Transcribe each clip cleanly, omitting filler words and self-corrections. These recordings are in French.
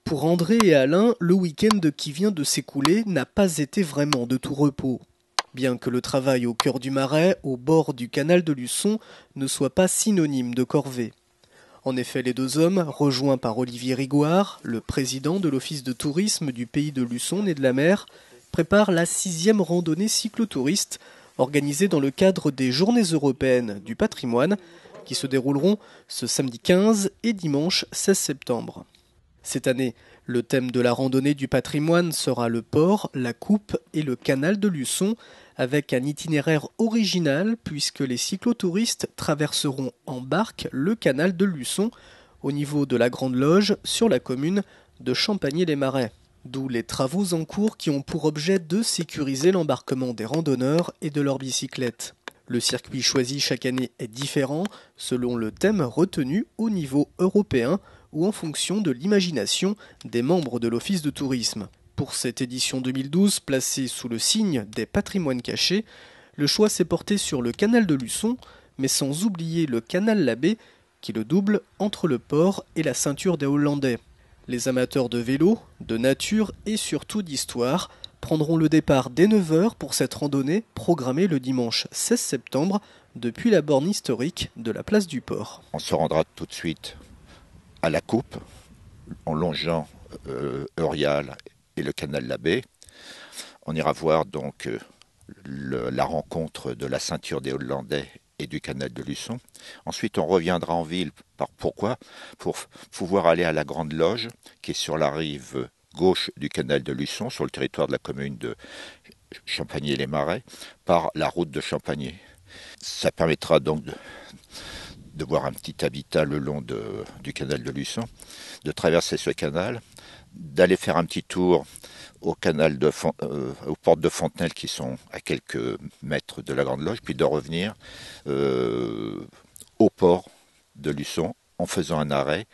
Pour André et Alain, le week-end qui vient de s'écouler n'a pas été vraiment de tout repos. Bien que le travail au cœur du Marais, au bord du canal de Luçon, ne soit pas synonyme de corvée. En effet, les deux hommes, rejoints par Olivier Rigoire, le président de l'office de tourisme du pays de Luçon et de la mer, préparent la 6e randonnée cyclotouriste organisée dans le cadre des Journées européennes du patrimoine qui se dérouleront ce samedi 15 et dimanche 16 septembre. Cette année, le thème de la randonnée du patrimoine sera le port, la coupe et le canal de Luçon, avec un itinéraire original puisque les cyclotouristes traverseront en barque le canal de Luçon au niveau de la Grande Loge sur la commune de Champagné-les-Marais. D'où les travaux en cours qui ont pour objet de sécuriser l'embarquement des randonneurs et de leurs bicyclettes. Le circuit choisi chaque année est différent selon le thème retenu au niveau européen ou en fonction de l'imagination des membres de l'Office de tourisme. Pour cette édition 2012, placée sous le signe des patrimoines cachés, le choix s'est porté sur le canal de Luçon, mais sans oublier le canal Labbé qui le double entre le port et la ceinture des Hollandais. Les amateurs de vélo, de nature et surtout d'histoire prendront le départ dès 9h pour cette randonnée programmée le dimanche 16 septembre depuis la borne historique de la place du port. On se rendra tout de suite à la coupe en longeant Eurial et le canal Labbé. On ira voir donc la rencontre de la ceinture des Hollandais et du canal de Luçon. Ensuite, on reviendra en ville. Pourquoi ? Pour pouvoir aller à la Grande Loge, qui est sur la rive gauche du canal de Luçon, sur le territoire de la commune de Champagné-les-Marais, par la route de Champagné. Ça permettra donc de voir un petit habitat le long du canal de Luçon, de traverser ce canal, d'aller faire un petit tour au canal aux portes de Fontenelle qui sont à quelques mètres de la Grande Loge, puis de revenir au port de Luçon en faisant un arrêt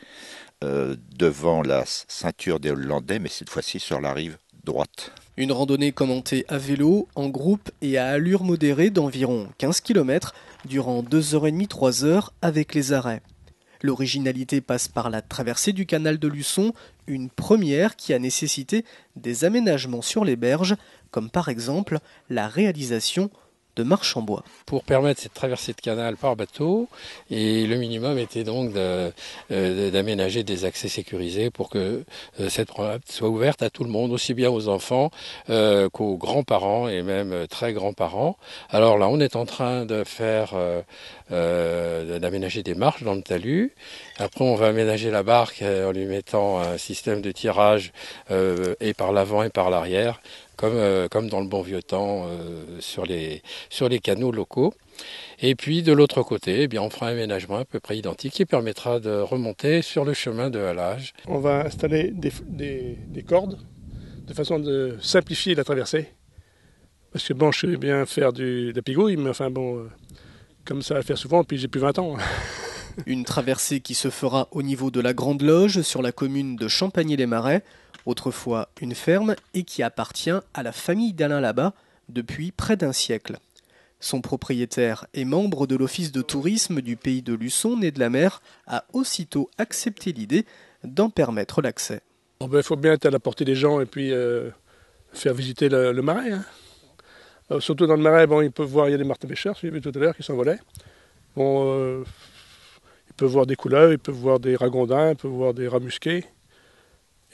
devant la ceinture des Hollandais, mais cette fois-ci sur la rive droite. Une randonnée commentée à vélo, en groupe et à allure modérée d'environ 15 km durant 2h30-3 heures avec les arrêts. L'originalité passe par la traversée du canal de Luçon, une première qui a nécessité des aménagements sur les berges, comme par exemple la réalisation de marches en bois. Pour permettre cette traversée de canal par bateau, et le minimum était donc d'aménager des accès sécurisés pour que cette promenade soit ouverte à tout le monde, aussi bien aux enfants qu'aux grands-parents et même très grands-parents. Alors là, on est en train de faire d'aménager des marches dans le talus. Après, on va aménager la barque en lui mettant un système de tirage et par l'avant et par l'arrière, comme dans le bon vieux temps sur les canaux locaux. Et puis de l'autre côté, eh bien, on fera un aménagement à peu près identique qui permettra de remonter sur le chemin de halage. On va installer des cordes de façon de simplifier la traversée. Parce que bon, je sais bien faire de la pigouille, mais enfin bon, comme ça à le faire souvent, puis j'ai plus 20 ans. Une traversée qui se fera au niveau de la Grande Loge sur la commune de Champagné-les-Marais, autrefois une ferme et qui appartient à la famille d'Alain Labbé depuis près d'un siècle. Son propriétaire et membre de l'office de tourisme du pays de Luçon et de la mer a aussitôt accepté l'idée d'en permettre l'accès. Il faut bien être à la portée des gens et puis faire visiter le marais. Hein. Surtout dans le marais, bon, ils peuvent voir, il y a des marteaux-pêcheurs, j'ai vu tout à l'heure, qui s'envolaient. Bon, ils peuvent voir des couleuvres, ils peuvent voir des ragondins, ils peuvent voir des rats musqués.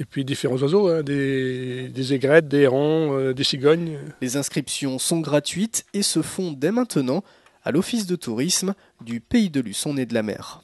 Et puis différents oiseaux, hein, des aigrettes, des hérons, des cigognes. Les inscriptions sont gratuites et se font dès maintenant à l'office de tourisme du pays de Luçon et de la mer.